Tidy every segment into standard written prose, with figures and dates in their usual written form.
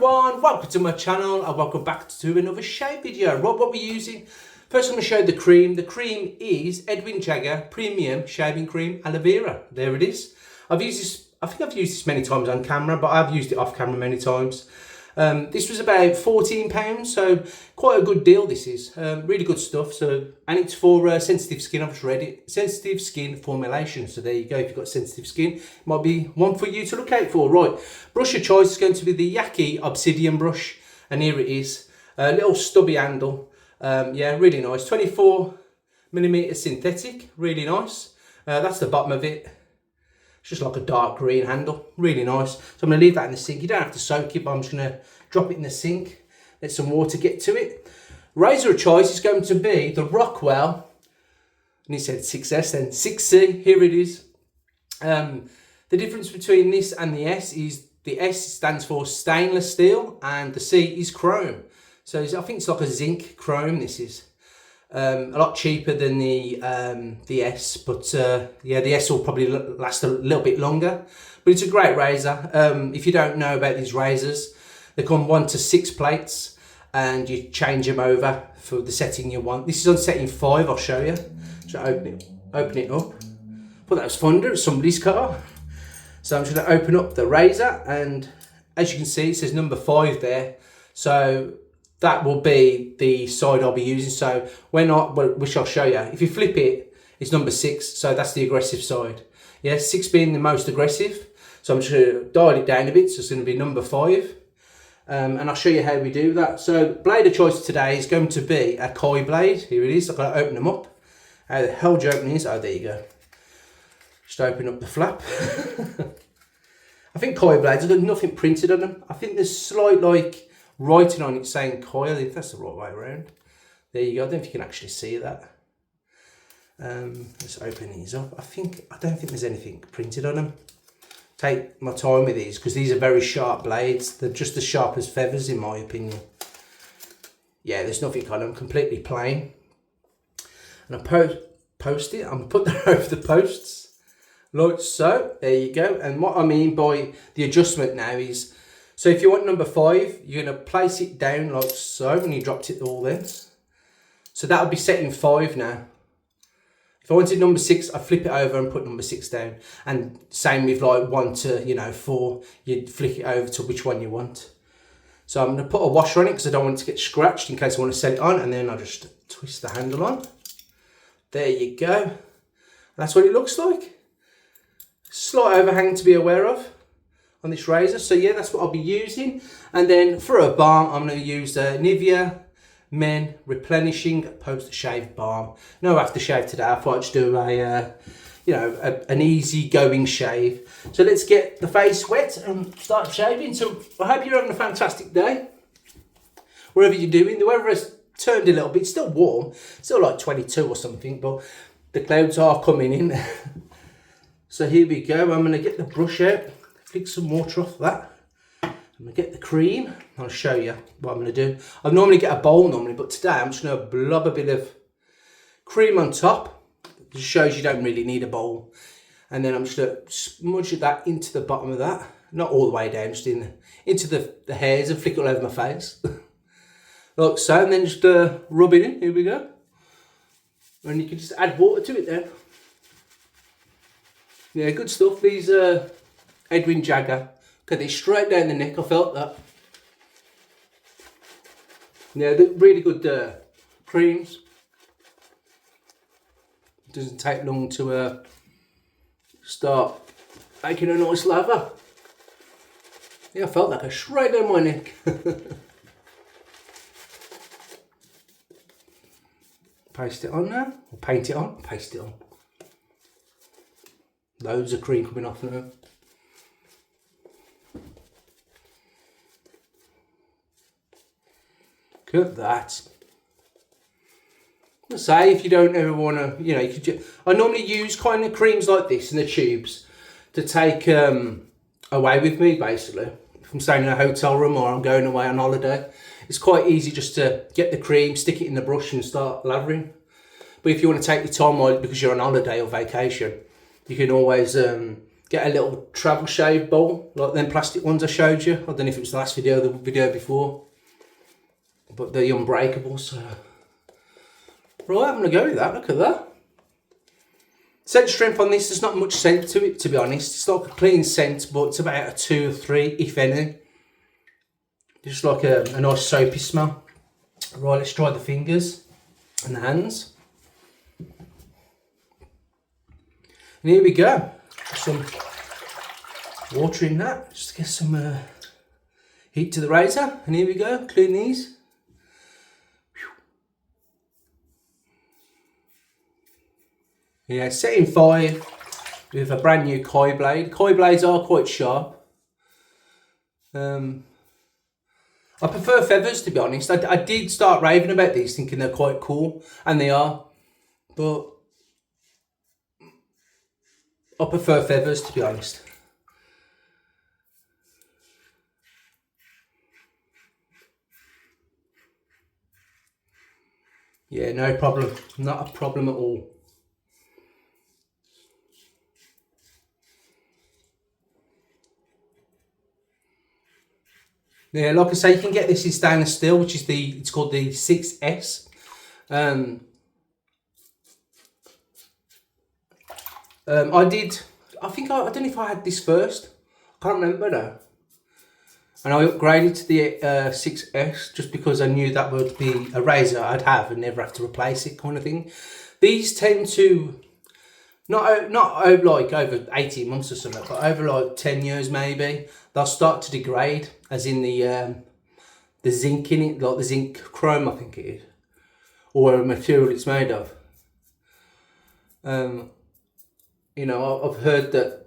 everyone, welcome to my channel and welcome back to another shave video. Right, what we're using, first I'm going to show you the cream. The cream is Edwin Jagger Premium Shaving Cream Aloe Vera. There it is. I've used this, I think I've used this many times on camera, but I've used it off camera many times. This was about £14, so quite a good deal this is. Really good stuff. So, and it's for sensitive skin. I've just read it. Sensitive skin formulation. So there you go. If you've got sensitive skin, it might be one for you to look out for. Right, brush of choice is going to be the Yaqi Obsidian brush, and here it is. A little stubby handle. Yeah, really nice. 24mm synthetic. Really nice. That's the bottom of it. It's just like a dark green handle, really nice. So I'm going to leave that in the sink. You don't have to soak it, but I'm just going to drop it in the sink. Let some water get to it. Razor of choice is going to be the Rockwell, and he said 6S then, 6C, here it is. The difference between this and the S is the S stands for stainless steel and the C is chrome. So I think it's like a zinc chrome this is. A lot cheaper than the S, but yeah, the S will probably last a little bit longer. But it's a great razor. If you don't know about these razors, they come 1 to 6 plates, and you change them over for the setting you want. This is on setting 5. I'll show you. So open it up. But that was thunder. It's somebody's car. So I'm just going to open up the razor, and as you can see, it says number 5 there. So that will be the side I'll be using. So which I'll show you. If you flip it, it's number 6. So that's the aggressive side. Yeah, 6 being the most aggressive. So I'm just going to dial it down a bit. So it's going to be number 5. And I'll show you how we do that. So blade of choice today is going to be a koi blade. Here it is. I've got to open them up. How the hell do you open these? Oh, there you go. Just open up the flap. I think koi blades have got nothing printed on them. I think there's slight like writing on it saying coil, if that's the right way around. There you go. I don't know if you can actually see that. Let's open these up. I don't think there's anything printed on them. Take my time with these because these are very sharp blades. They're just as sharp as feathers in my opinion. Yeah, there's nothing on them, completely plain. And I post it, I'm putting that over the posts. Like so, there you go. And what I mean by the adjustment now is, so if you want number 5, you're going to place it down like so, and you dropped it all then. So that would be setting 5 now. If I wanted number 6, I flip it over and put number 6 down. And same with like 1 to 4, you'd flick it over to which one you want. So I'm going to put a washer on it because I don't want it to get scratched in case I want to set it on, and then I'll just twist the handle on. There you go. That's what it looks like. Slight overhang to be aware of on this razor. So yeah, that's what I'll be using. And then for a balm, I'm going to use Nivea Men Replenishing Post Shave Balm. No aftershave today. I thought I'd just do an easy going shave. So let's get the face wet and start shaving. So I hope you're having a fantastic day wherever you're doing. The weather has turned a little bit. It's still warm, still like 22 or something, but the clouds are coming in. So here we go. I'm going to get the brush out, flick some water off that. I'm going to get the cream. I'll show you what I'm going to do. I normally get a bowl but today I'm just going to blob a bit of cream on top. It just shows you don't really need a bowl. And then I'm just going to smudge that into the bottom of that. Not all the way down, just into the hairs, and flick it all over my face. Like so, and then just rub it in. Here we go. And you can just add water to it there. Yeah, good stuff. These Edwin Jagger. Okay, they're straight down the neck. I felt that. Yeah, they're really good creams. It doesn't take long to start making a nice lather. Yeah, I felt that go straight down my neck. Paste it on now, or paint it on, paste it on. Loads of cream coming off now. Look at that. I say, if you don't ever want to, you could. I normally use kind of creams like this in the tubes to take away with me, basically. If I'm staying in a hotel room or I'm going away on holiday, it's quite easy just to get the cream, stick it in the brush and start lathering. But if you want to take your time because you're on holiday or vacation, you can always get a little travel shave bowl, like them plastic ones I showed you. I don't know if it was the last video or the video before, but they're unbreakable, so. Right, I'm gonna go with that, look at that. Scent strength on this, there's not much scent to it, to be honest. It's like a clean scent, but it's about a 2 or 3, if any. Just like a nice soapy smell. Right, let's try the fingers and the hands. And here we go. Some water in that, just to get some heat to the razor. And here we go, clean these. Yeah, setting 5 with a brand new koi blade. Koi blades are quite sharp. I prefer feathers, to be honest. I did start raving about these, thinking they're quite cool, and they are. But I prefer feathers, to be honest. Yeah, no problem. Not a problem at all. Yeah, like I say, you can get this in stainless steel, which is it's called the 6S. I don't know if I had this first. I can't remember now. And I upgraded to the 6S just because I knew that would be a razor I'd have and never have to replace it, kind of thing. These tend to, not over like over 18 months or something, but over like 10 years maybe, they'll start to degrade, as in the zinc in it, like the zinc chrome, I think it is, or a material it's made of. You know, I've heard that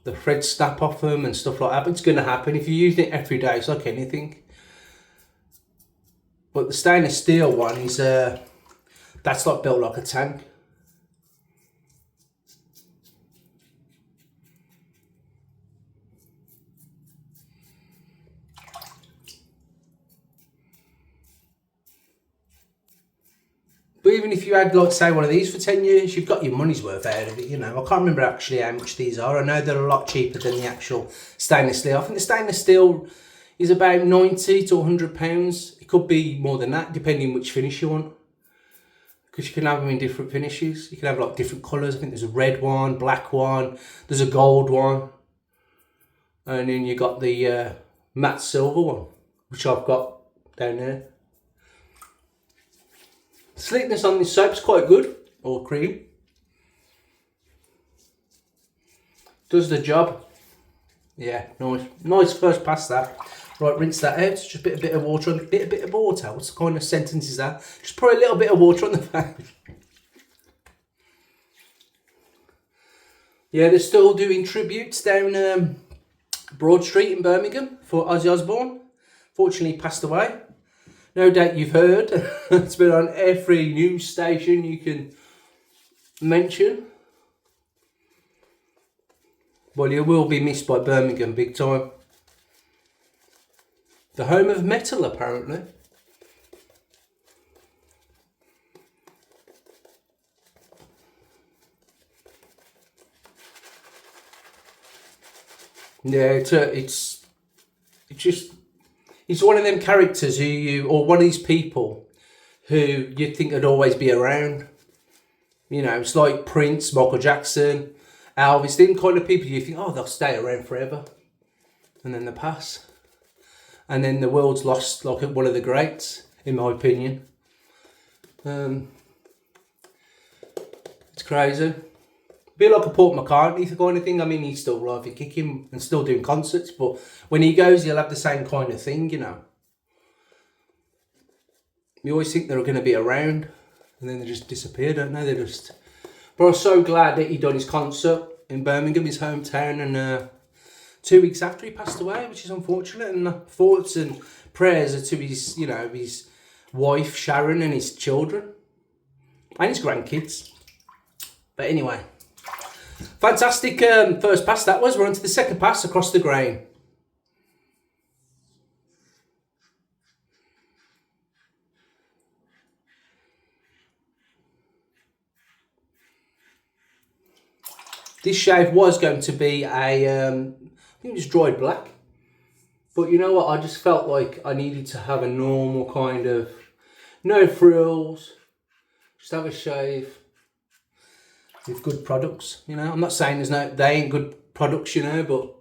the threads snap off them and stuff like that, but it's going to happen if you use it every day. It's like anything. But the stainless steel one is, that's like built like a tank. But even if you had, like, say, one of these for 10 years, you've got your money's worth out of it, you know. I can't remember actually how much these are. I know they're a lot cheaper than the actual stainless steel. I think the stainless steel is about 90 to 100 pounds. It could be more than that, depending which finish you want. Because you can have them in different finishes. You can have, like, different colours. I think there's a red one, black one, there's a gold one. And then you got the matte silver one, which I've got down there. Sleekness on this soap's quite good, or cream. Does the job. Yeah, nice first pass that. Right, rinse that out. Just a bit of water on, bit of water. What's the kind of sentence is that? Just pour a little bit of water on the face. Yeah, they're still doing tributes down Broad Street in Birmingham for Ozzy Osbourne. Fortunately, he passed away. No doubt you've heard. It's been on every news station you can mention. Well, you will be missed by Birmingham big time. The home of metal, apparently. Yeah, he's one of them characters or one of these people who you'd think would always be around. You know, it's like Prince, Michael Jackson, Elvis, them kind of people you think, oh, they'll stay around forever. And then they pass. And then the world's lost like one of the greats, in my opinion. It's crazy. A bit like a Paul McCartney kind of thing. I mean, he's still alive and kicking and still doing concerts, but when he goes, he'll have the same kind of thing, you know. You always think they're going to be around, and then they just disappear, don't they? But I'm so glad that he done his concert in Birmingham, his hometown, and 2 weeks after he passed away, which is unfortunate. And thoughts and prayers are to his, you know, his wife Sharon and his children and his grandkids. But anyway. Fantastic first pass that was. We're on to the second pass across the grain. This shave was going to be a, I think it was dried black. But you know what, I just felt like I needed to have a normal kind of, no frills, just have a shave with good products, you know. I'm not saying they ain't good products, you know, but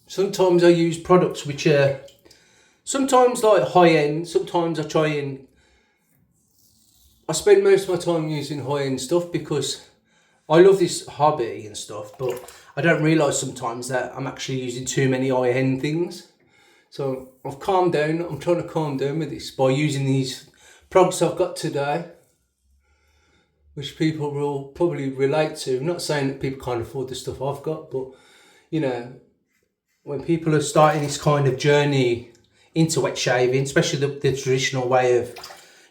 sometimes I use products which are sometimes like high end, sometimes I spend most of my time using high end stuff because I love this hobby and stuff, but I don't realise sometimes that I'm actually using too many high end things. So I've calmed down, I'm trying to calm down with this by using these products I've got today, which people will probably relate to. I'm not saying that people can't afford the stuff I've got, but you know, when people are starting this kind of journey into wet shaving, especially the traditional way of,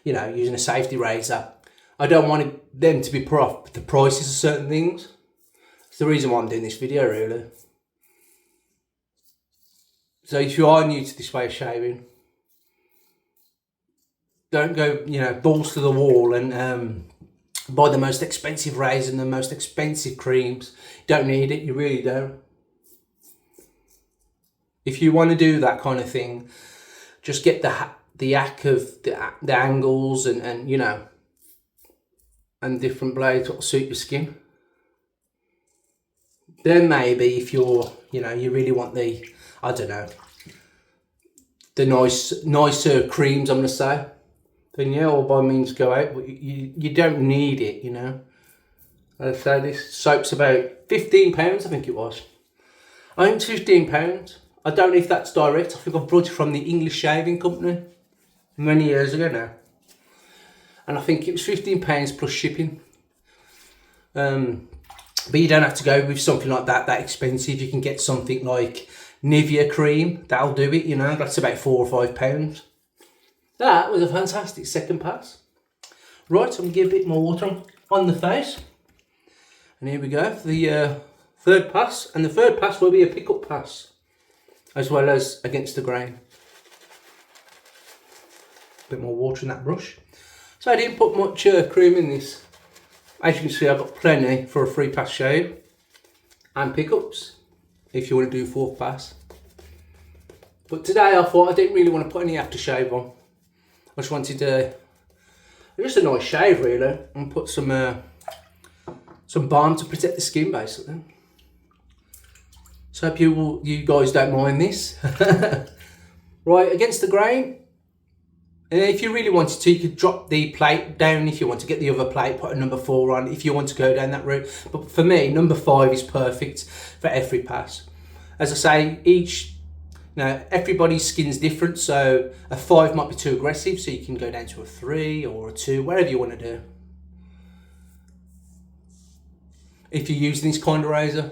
you know, using a safety razor, I don't want them to be put off the prices of certain things. It's the reason why I'm doing this video, really. So if you are new to this way of shaving, don't go, you know, balls to the wall and buy the most expensive razor and the most expensive creams. You don't need it, you really don't. If you want to do that kind of thing, just get the hack of the angles and you know, and different blades that will suit your skin. Then maybe if you're, you know, you really want the, I don't know, the nicer creams, I'm going to say, then yeah, all by means go out, but you don't need it, you know. I'd say this soap's about £15, I think it was. I think it's £15. I don't know if that's direct. I think I brought it from the English Shaving Company many years ago now. And I think it was £15 plus shipping. But you don't have to go with something like that expensive. You can get something like Nivea cream. That'll do it, you know. That's about £4 or £5. That was a fantastic second pass. Right, so I'm going to give a bit more water on the face. And here we go for the third pass. And the third pass will be a pick-up pass, as well as against the grain. A bit more water in that brush. So I didn't put much cream in this. As you can see, I've got plenty for a 3-pass shave and pickups if you want to do 4th pass. But today I thought I didn't really want to put any aftershave on. I just wanted just a nice shave really, and put some balm to protect the skin basically. So I hope you guys don't mind this. Right, against the grain. And if you really wanted to, you could drop the plate down if you want to get the other plate, put a number 4 on if you want to go down that route. But for me, number 5 is perfect for every pass. As I say, everybody's skin's different, so a 5 might be too aggressive, so you can go down to a 3 or a 2, whatever you want to do. If you're using this kind of razor,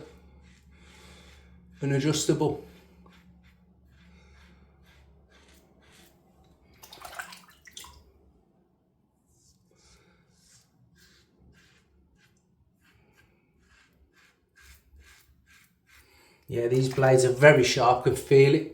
an adjustable. Yeah, these blades are very sharp, I can feel it.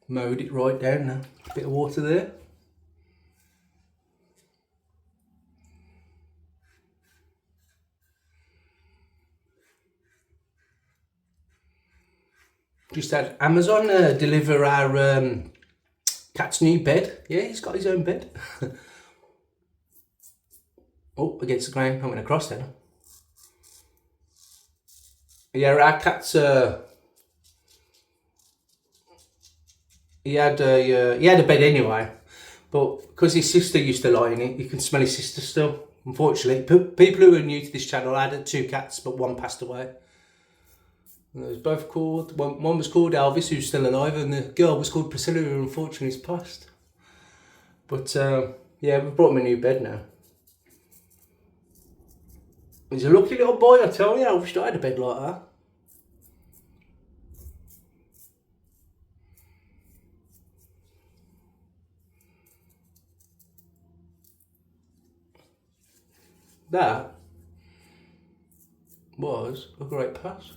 Mowed it right down now. A bit of water there. Just had Amazon deliver our cat's new bed. Yeah, he's got his own bed. Oh, against the grain. I went across there. Yeah, our cat's he had a bed anyway, but because his sister used to lie in it, you can smell his sister still. Unfortunately, people who are new to this channel, I had 2 cats, but one passed away. And they was both called. One was called Elvis, who's still alive, and the girl was called Priscilla, who unfortunately is passed. But yeah, we brought him a new bed now. He's a lucky little boy, I tell you. I wish I had a bed like that. that was a great pass.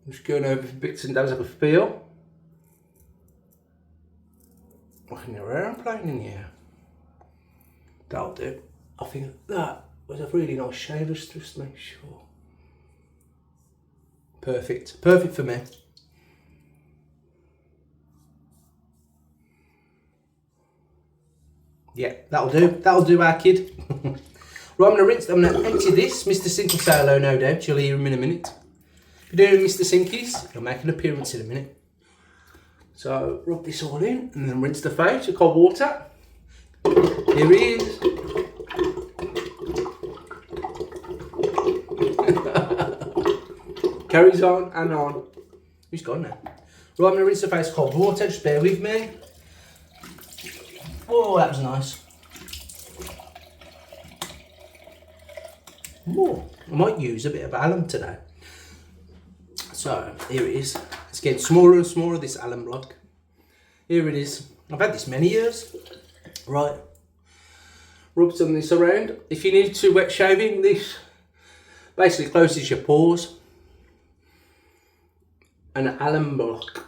I'm just going over bits and dabs of a feel. Looking your aeroplane in here. That'll do. I think that was a really nice shave, just to make sure. Perfect. Perfect for me. Yeah, that'll do. That'll do, our kid. Right, I'm going to empty this. Mr. Sink will say hello, no doubt. You'll hear him in a minute. If you're doing Mr. Sinkies, he'll make an appearance in a minute. So, rub this all in and then rinse the face with cold water. Here he is. Carries on and on. He's gone now. Right, I'm going to rinse the face with cold water. Just bear with me. Oh, that was nice. Oh, I might use a bit of alum today. So, here it is. It's getting smaller and smaller, this alum block. Here it is. I've had this many years. Right. Rub some of this around. If you need to wet shaving, this basically closes your pores. An alum block.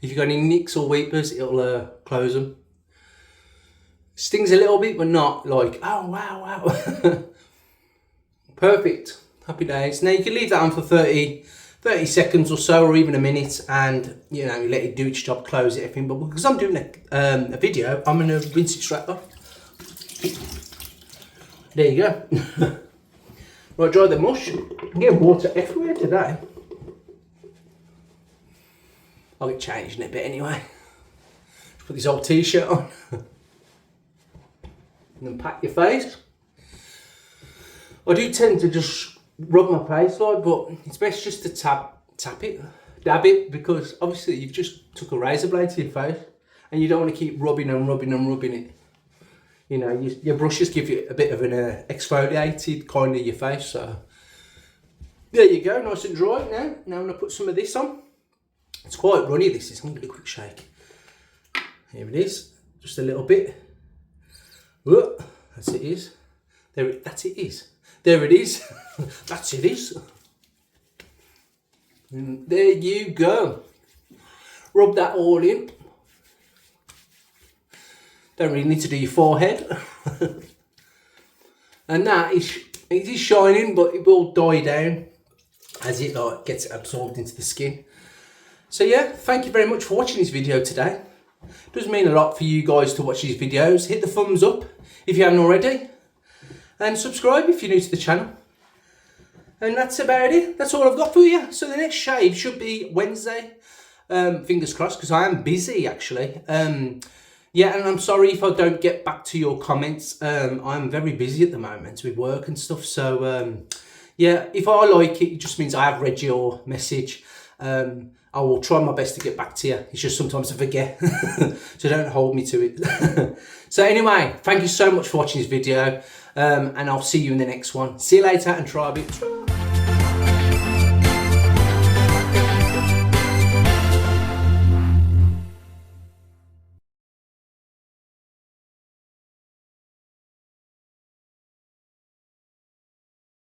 If you've got any nicks or weepers, it'll close them. Stings a little bit, but not like, oh wow, wow. Perfect. Happy days. Now you can leave that on for 30 seconds or so, or even a minute, and you know, you let it do its job, close it, everything. But because I'm doing a video, I'm going to rinse it straight off. There you go. Right, dry the mush. I'm getting water everywhere today. I'll get changed in a bit anyway. Put this old t-shirt on. And then pat your face. I do tend to just rub my face like, but it's best just to dab it, because obviously you've just took a razor blade to your face and you don't want to keep rubbing and rubbing and rubbing it. You know, your brushes give you a bit of an exfoliated kind of your face, so there you go, nice and dry. Now I'm going to put some of this on. It's quite runny, this is. I'm going to give it a quick shake. Here it is, just a little bit. Whoa, that's it is. There it is. There it is. That's it is. And there you go. Rub that all in. Don't really need to do your forehead. And that it is shining, but it will die down as it like gets absorbed into the skin. So yeah, thank you very much for watching this video today. It does mean a lot for you guys to watch these videos. Hit the thumbs up if you haven't already, and subscribe if you're new to the channel. And that's about it. That's all I've got for you. So the next shave should be Wednesday. Fingers crossed, because I am busy actually. Yeah, and I'm sorry if I don't get back to your comments. I'm very busy at the moment with work and stuff. So yeah, if I like it, it just means I have read your message. I will try my best to get back to you. It's just sometimes I forget. So don't hold me to it. So anyway, thank you so much for watching this video. And I'll see you in the next one. See you later and try a bit.